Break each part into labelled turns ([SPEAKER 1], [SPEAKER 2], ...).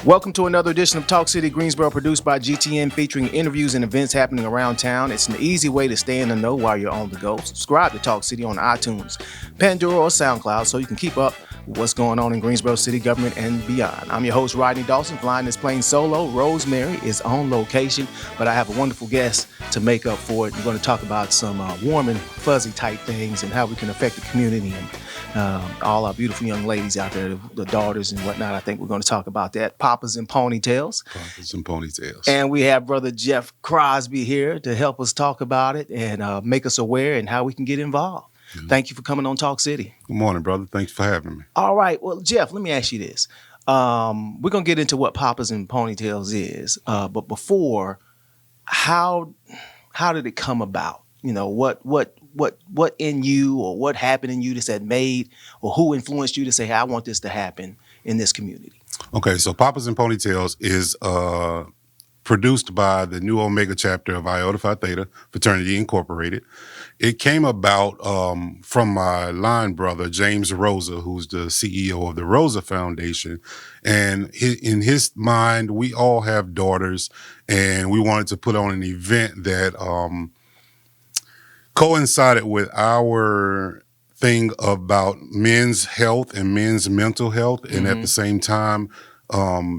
[SPEAKER 1] Welcome to another edition of Talk City Greensboro, produced by GTN, featuring interviews and events happening around town. It's an easy way to stay in the know while you're on the go. Subscribe to Talk City on iTunes, Pandora, or SoundCloud so you can keep up with what's going on in Greensboro city government and beyond. I'm your host, Rodney Dawson, flying this plane solo. Rosemary is on location, but I have a wonderful guest to make up for it. We're going to talk about some warm and fuzzy type things and how we can affect the community and all our beautiful young ladies out there, the daughters and whatnot. I think we're going to talk about that. Papas and Ponytails.
[SPEAKER 2] Papas and Ponytails.
[SPEAKER 1] And we have Brother Jeff Crosby here to help us talk about it and make us aware and how we can get involved. Mm-hmm. Thank you for coming on Talk City.
[SPEAKER 2] Good morning, brother. Thanks for having me.
[SPEAKER 1] All right. Well, Jeff, let me ask you this. We're going to get into what Papas and Ponytails is. But before, how did it come about? You know, what in you or what happened in you that made, or who influenced you to say, hey, I want this to happen in this community?
[SPEAKER 2] Okay, so Papas and Ponytails is produced by the New Omega chapter of Iota Phi Theta Fraternity Incorporated. It came about from my line brother, James Rosa, who's the CEO of the Rosa Foundation. And in his mind, we all have daughters, and we wanted to put on an event that coincided with our thing about men's health and men's mental health, and at the same time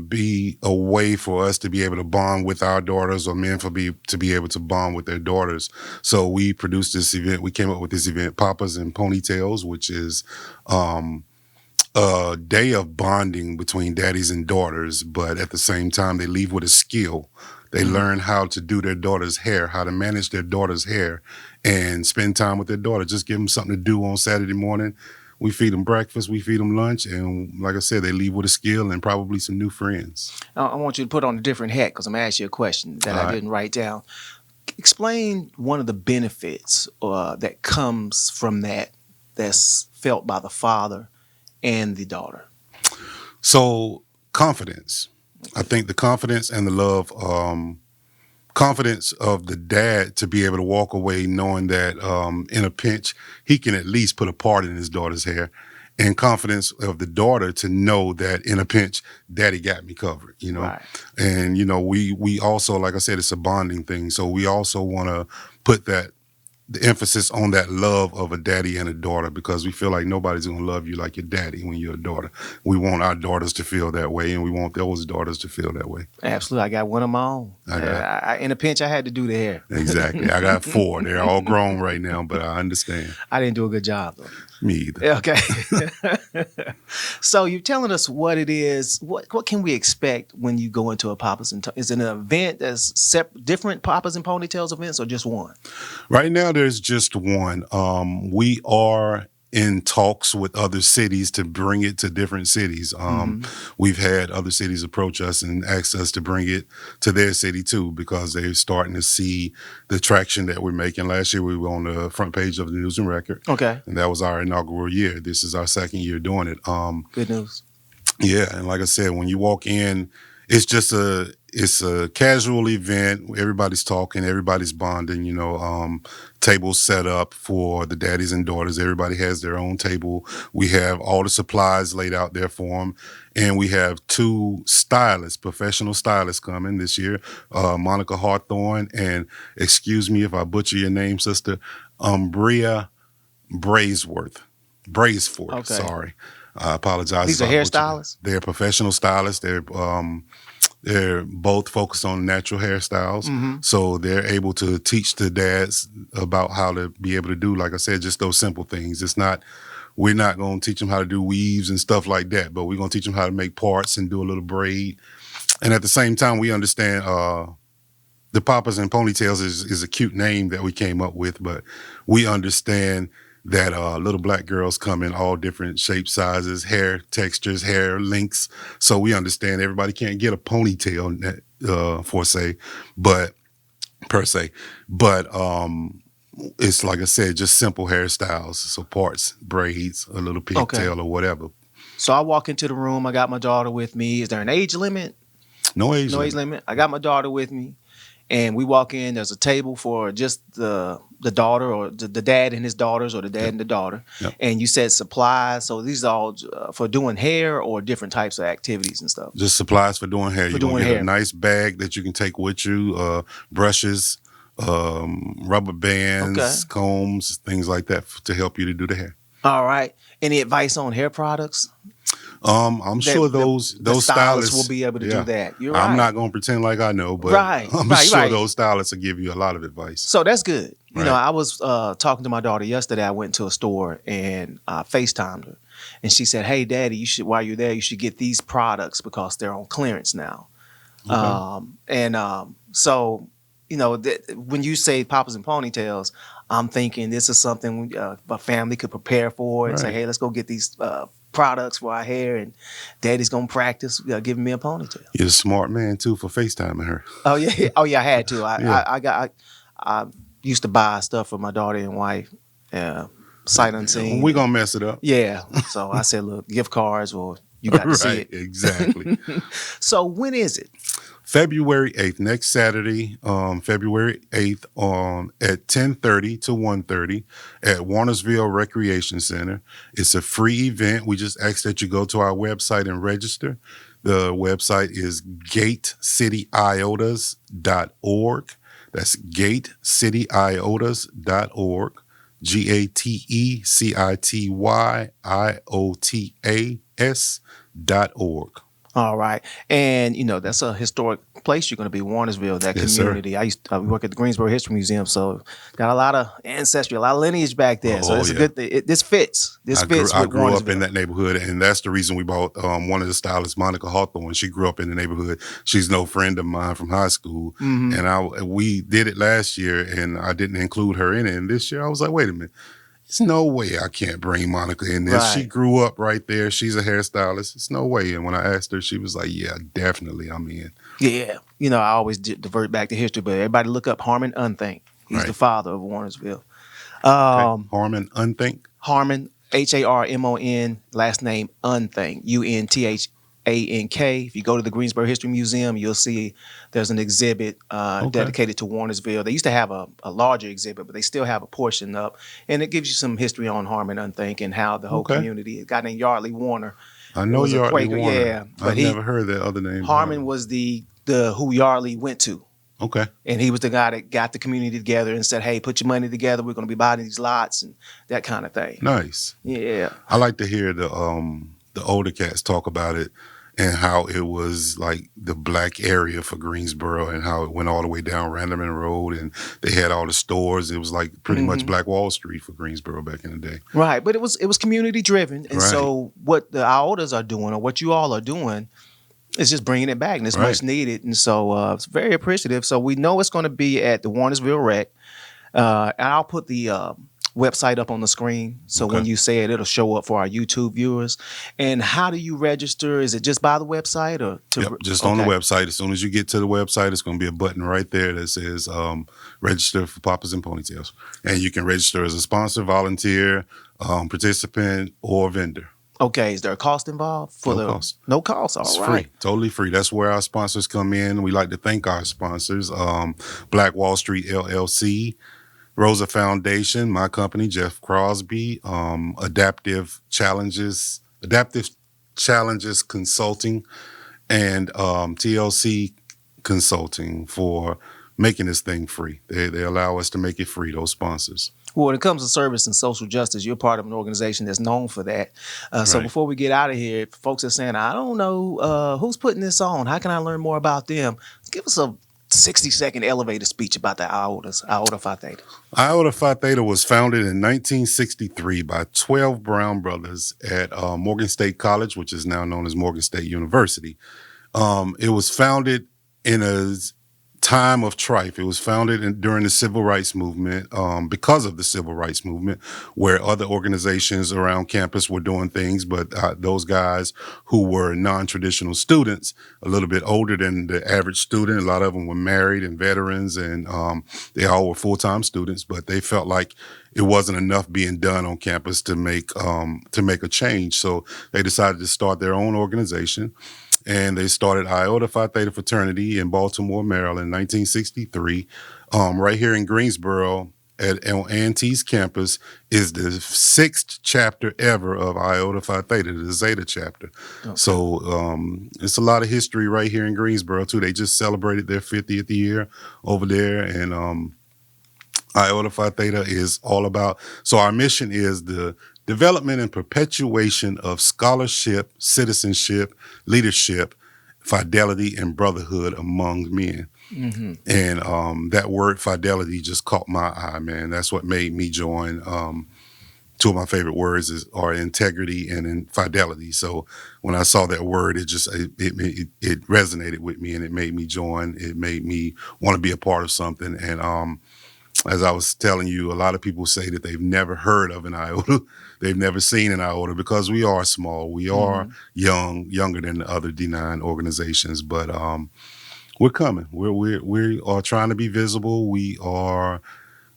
[SPEAKER 2] be a way for us to be able to bond with our daughters, or men to be able to bond with their daughters. So we produced this event. We came up with this event, Papas and Ponytails, which is a day of bonding between daddies and daughters, but at the same time they leave with a skill. They learn how to do their daughter's hair, how to manage their daughter's hair, and spend time with their daughter. Just give them something to do on Saturday morning. We feed them breakfast, we feed them lunch, and like I said, they leave with a skill and probably some new friends.
[SPEAKER 1] I want you to put on a different hat because I'm going to ask you a question that I didn't write down. Explain one of the benefits that comes from that's felt by the father and the daughter.
[SPEAKER 2] So, confidence. I think the confidence and the love, confidence of the dad to be able to walk away knowing that in a pinch, he can at least put a part in his daughter's hair, and confidence of the daughter to know that in a pinch, daddy got me covered, you know? Right. And, you know, we also, like I said, it's a bonding thing. So we also want to put the emphasis on that love of a daddy and a daughter, because we feel like nobody's going to love you like your daddy when you're a daughter. We want our daughters to feel that way, and we want those daughters to feel that way.
[SPEAKER 1] Absolutely. I got one of my own. In a pinch, I had to do the hair.
[SPEAKER 2] Exactly. I got 4. They're all grown right now, but I understand.
[SPEAKER 1] I didn't do a good job, though.
[SPEAKER 2] Me either.
[SPEAKER 1] Okay. So you're telling us what it is. What can we expect when you go into a Papas and Is it an event that's different Papas and Ponytails events, or just one?
[SPEAKER 2] Right now, there's just one. We are in talks with other cities to bring it to different cities. We've had other cities approach us and ask us to bring it to their city too, because they're starting to see the traction that we're making. Last year we were on the front page of the News and Record.
[SPEAKER 1] Okay.
[SPEAKER 2] And that was our inaugural year. This is our second year doing it.
[SPEAKER 1] Good news.
[SPEAKER 2] Yeah, and like I said, when you walk in, it's a casual event. Everybody's talking, everybody's bonding, you know, tables set up for the daddies and daughters. Everybody has their own table. We have all the supplies laid out there for them. And we have 2 stylists, professional stylists coming this year, Monica Hawthorne, and excuse me if I butcher your name, sister, Bria Braisford, okay. Sorry. I apologize.
[SPEAKER 1] These are hairstylists?
[SPEAKER 2] They're professional stylists. They're both focused on natural hairstyles. So they're able to teach the dads about how to be able to do, like I said, just those simple things. We're not going to teach them how to do weaves and stuff like that, but we're going to teach them how to make parts and do a little braid. And at the same time, we understand the Papas and Ponytails is a cute name that we came up with, but we understand that little black girls come in all different shapes, sizes, hair textures, hair lengths. So we understand everybody can't get a ponytail per se, but it's like I said, just simple hairstyles. So parts, braids, a little pigtail or whatever.
[SPEAKER 1] So I walk into the room. I got my daughter with me. Is there an age limit?
[SPEAKER 2] No age limit.
[SPEAKER 1] I got my daughter with me. And we walk in, there's a table for just the the daughter or the dad and his daughters, or the dad
[SPEAKER 2] Yep.
[SPEAKER 1] and the daughter.
[SPEAKER 2] Yep.
[SPEAKER 1] And you said supplies. So these are all for doing hair or different types of activities and stuff.
[SPEAKER 2] Just supplies for doing hair. You're going to
[SPEAKER 1] doing
[SPEAKER 2] get
[SPEAKER 1] hair.
[SPEAKER 2] a nice bag that you can take with you, brushes, rubber bands, combs, things like that to help you to do the hair.
[SPEAKER 1] All right. Any advice on hair products?
[SPEAKER 2] I'm sure those stylists
[SPEAKER 1] will be able to do that. You're
[SPEAKER 2] I'm
[SPEAKER 1] right.
[SPEAKER 2] not going to pretend like I know, but I'm sure those stylists will give you a lot of advice.
[SPEAKER 1] So that's good. You
[SPEAKER 2] Right.
[SPEAKER 1] know, I was talking to my daughter yesterday. I went to a store and FaceTimed her, and she said, "Hey, Daddy, you should, while you're there, you should get these products because they're on clearance now."
[SPEAKER 2] Okay.
[SPEAKER 1] So, you know, when you say Papas and Ponytails, I'm thinking this is something a family could prepare for and say,
[SPEAKER 2] Right.
[SPEAKER 1] "Hey, let's go get these products for our hair," and Daddy's gonna practice giving me a ponytail.
[SPEAKER 2] You're a smart man too for FaceTiming her.
[SPEAKER 1] Oh yeah, oh yeah, I had to.
[SPEAKER 2] Yeah.
[SPEAKER 1] I used to buy stuff for my daughter and wife, sight unseen.
[SPEAKER 2] We're gonna mess it up.
[SPEAKER 1] Yeah, so I said, look, gift cards, or you got to see
[SPEAKER 2] Right,
[SPEAKER 1] it.
[SPEAKER 2] exactly.
[SPEAKER 1] So when is it?
[SPEAKER 2] February 8th, next Saturday, February 8th, at 10:30 to 1:30 at Warnersville Recreation Center. It's a free event. We just ask that you go to our website and register. The website is gatecityiotas.org. That's gatecityiotas.org. GATECITYIOTAS.org.
[SPEAKER 1] All right, and you know that's a historic place. You're going to be Warnersville, that
[SPEAKER 2] Yes,
[SPEAKER 1] community.
[SPEAKER 2] sir.
[SPEAKER 1] I work at the Greensboro History Museum, so got a lot of ancestry, a lot of lineage back there. So
[SPEAKER 2] Oh,
[SPEAKER 1] it's a
[SPEAKER 2] yeah.
[SPEAKER 1] good thing. This fits.
[SPEAKER 2] I
[SPEAKER 1] Fits with
[SPEAKER 2] grew up in
[SPEAKER 1] Warnersville.
[SPEAKER 2] that neighborhood, and that's the reason we bought one of the stylists, Monica Hawthorne. She grew up in the neighborhood. She's no friend of mine from high school, and we did it last year, and I didn't include her in it. And this year, I was like, wait a minute. There's no way I can't bring Monica in this.
[SPEAKER 1] Right.
[SPEAKER 2] She grew up right there. She's a hairstylist. It's no way. And when I asked her, she was like, yeah, definitely, I'm in.
[SPEAKER 1] Yeah, you know I always divert back to history, but everybody look up Harmon Unthink. He's
[SPEAKER 2] Right.
[SPEAKER 1] the father of Warnersville.
[SPEAKER 2] Okay. Harmon Unthink.
[SPEAKER 1] Harmon, HARMON, last name Unthink, UNTHANK. If you go to the Greensboro History Museum, you'll see there's an exhibit dedicated to Warnersville. They used to have a larger exhibit, but they still have a portion up, and it gives you some history on Harmon Unthink and how the whole community. A guy named Yardley Warner.
[SPEAKER 2] I know
[SPEAKER 1] was a
[SPEAKER 2] Yardley
[SPEAKER 1] Quaker,
[SPEAKER 2] Warner.
[SPEAKER 1] yeah, but
[SPEAKER 2] I've never heard that other name.
[SPEAKER 1] Harmon was the who Yardley went to.
[SPEAKER 2] Okay.
[SPEAKER 1] And he was the guy that got the community together and said, "Hey, put your money together. We're going to be buying these lots," and that kind of thing.
[SPEAKER 2] Nice.
[SPEAKER 1] Yeah.
[SPEAKER 2] I like to hear the older cats talk about it and how it was like the black area for Greensboro and how it went all the way down Randerman Road and they had all the stores. It was like pretty much Black Wall Street for Greensboro back in the day.
[SPEAKER 1] Right, but it was community driven, and
[SPEAKER 2] Right.
[SPEAKER 1] so what the Iotas are doing, or what you all are doing, is just bringing it back, and it's
[SPEAKER 2] Right.
[SPEAKER 1] much needed, and so it's very appreciative. So we know it's going to be at the Warnersville Rec, and I'll put the website up on the screen, so when you say it, it'll show up for our YouTube viewers. And how do you register? Is it just by the website, or
[SPEAKER 2] Just on the website. As soon as you get to the website, it's going to be a button right there that says register for Papas and Ponytails. And you can register as a sponsor, volunteer, participant, or vendor.
[SPEAKER 1] Okay, is there a cost involved for
[SPEAKER 2] No cost.
[SPEAKER 1] No cost. All
[SPEAKER 2] It's
[SPEAKER 1] right.
[SPEAKER 2] free, totally free. That's where our sponsors come in. We like to thank our sponsors, Black Wall Street LLC, Rosa Foundation, my company, Jeff Crosby, Adaptive Challenges Consulting, and TLC Consulting for making this thing free. They allow us to make it free, those sponsors.
[SPEAKER 1] Well, when it comes to service and social justice, you're part of an organization that's known for that. So
[SPEAKER 2] Right.
[SPEAKER 1] before we get out of here, if folks are saying, I don't know who's putting this on. How can I learn more about them? Give us a 60-second elevator speech about the Iotas, Iota Phi Theta.
[SPEAKER 2] Iota Phi Theta was founded in 1963 by 12 Brown brothers at Morgan State College, which is now known as Morgan State University. It was founded in a time of strife. It was founded during the Civil Rights Movement, because of the Civil Rights Movement, where other organizations around campus were doing things, but those guys who were non-traditional students, a little bit older than the average student, a lot of them were married and veterans, and they all were full-time students, but they felt like it wasn't enough being done on campus to make a change. So they decided to start their own organization. And they started Iota Phi Theta Fraternity in Baltimore, Maryland, in 1963, right here in Greensboro on Auntie's campus is the 6th chapter ever of Iota Phi Theta, the Zeta chapter. Okay. So it's a lot of history right here in Greensboro too. They just celebrated their 50th year over there, and Iota Phi Theta is all about. So our mission is the development and perpetuation of scholarship, citizenship, leadership, fidelity, and brotherhood among men. Mm-hmm. And that word fidelity just caught my eye, man. That's what made me join. Two of my favorite words are integrity and fidelity. So when I saw that word, it resonated with me, and it made me join. It made me want to be a part of something. And as I was telling you, a lot of people say that they've never heard of an iota. They've never seen an iota because we are small. We are younger than the other D9 organizations, but we're coming. We are trying to be visible. We are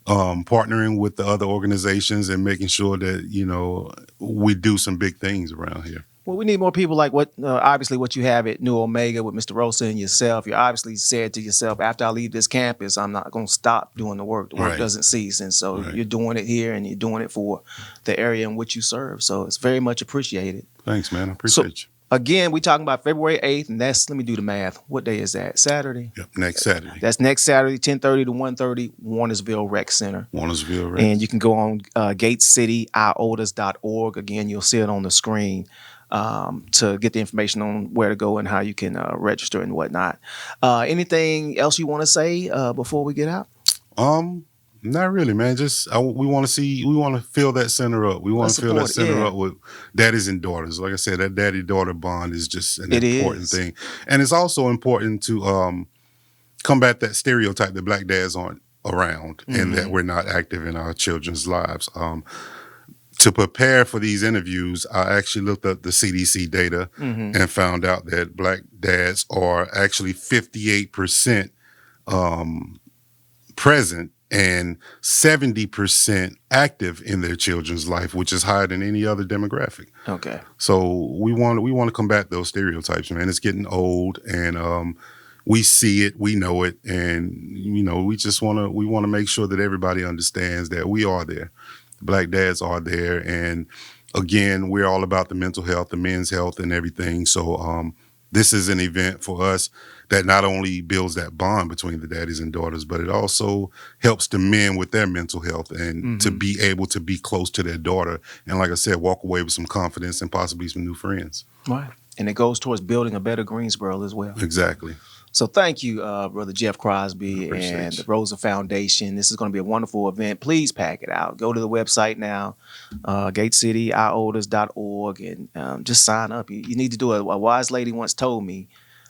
[SPEAKER 2] partnering with the other organizations and making sure that, you know, we do some big things around here.
[SPEAKER 1] Well, we need more people like obviously what you have at New Omega with Mr. Rosa and yourself. You obviously said to yourself, after I leave this campus, I'm not going to stop doing the work. The work doesn't cease. And so you're doing it here, and you're doing it for the area in which you serve. So it's very much appreciated.
[SPEAKER 2] Thanks, man. I appreciate you.
[SPEAKER 1] Again, we're talking about February 8th, and let me do the math. What day is that? Saturday?
[SPEAKER 2] Yep, next Saturday.
[SPEAKER 1] That's next Saturday, 10:30 to 1:30, Warnersville Rec Center.
[SPEAKER 2] Warnersville Rec.
[SPEAKER 1] And you can go on gatecityotas.org. Again, you'll see it on the screen to get the information on where to go and how you can register and whatnot. Anything else you want to say before we get out?
[SPEAKER 2] Not really, man. Just we want to fill that center up. We want to fill that center up with daddies and daughters. Like I said, that daddy-daughter bond is just an important thing. And it's also important to combat that stereotype that black dads aren't around and that we're not active in our children's lives. To prepare for these interviews, I actually looked up the CDC data and found out that black dads are actually 58% present and 70% active in their children's life, which is higher than any other demographic.
[SPEAKER 1] Okay.
[SPEAKER 2] So we want to combat those stereotypes, man. It's getting old, and we see it, we know it, and you know, we want to make sure that everybody understands that we are there. Black dads are there, and again, we're all about the mental health, the men's health, and everything. So this is an event for us that not only builds that bond between the daddies and daughters, but it also helps the men with their mental health and to be able to be close to their daughter. And like I said, walk away with some confidence and possibly some new friends.
[SPEAKER 1] Right. And it goes towards building a better Greensboro as well.
[SPEAKER 2] Exactly.
[SPEAKER 1] So thank you, Brother Jeff Crosby and the Rosa Foundation. This is going to be a wonderful event. Please pack it out. Go to the website now, gatecityotas.org, and just sign up. You need to do it. A wise lady once told me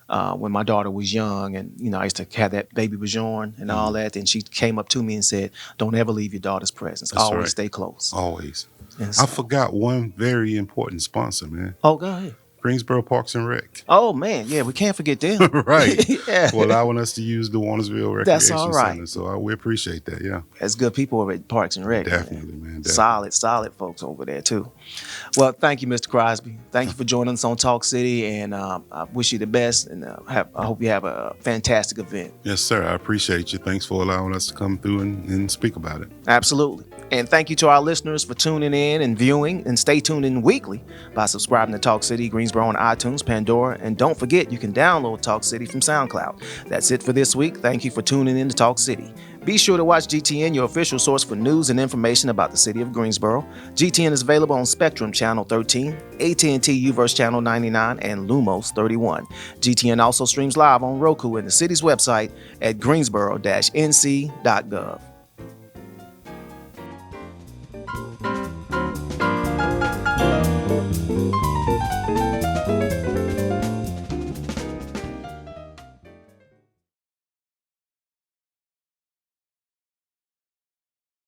[SPEAKER 1] when my daughter was young, and you know, I used to have that baby Bajon and all that, and she came up to me and said, "Don't ever leave your daughter's presence. Always stay close."
[SPEAKER 2] Always. So, I forgot one very important sponsor, man.
[SPEAKER 1] Oh, go ahead.
[SPEAKER 2] Greensboro Parks and Rec.
[SPEAKER 1] Oh, man. Yeah, we can't forget them.
[SPEAKER 2] Right. For allowing us to use the Warnersville Recreation Center. So we appreciate that, yeah.
[SPEAKER 1] That's good people over at Parks and Rec.
[SPEAKER 2] Definitely, man. Definitely.
[SPEAKER 1] Solid folks over there, too. Well, thank you, Mr. Crosby. Thank you for joining us on Talk City, and I wish you the best, and I hope you have a fantastic event.
[SPEAKER 2] Yes, sir. I appreciate you. Thanks for allowing us to come through and speak about it.
[SPEAKER 1] Absolutely. And thank you to our listeners for tuning in and viewing, and stay tuned in weekly by subscribing to Talk City Greensboro on iTunes, Pandora, and don't forget you can download Talk City from SoundCloud. That's it for this week. Thank you for tuning in to Talk City. Be sure to watch GTN, your official source for news and information about the city of Greensboro. GTN is available on Spectrum Channel 13, AT&T UVerse Channel 99, and Lumos 31. GTN also streams live on Roku and the city's website at greensboro-nc.gov.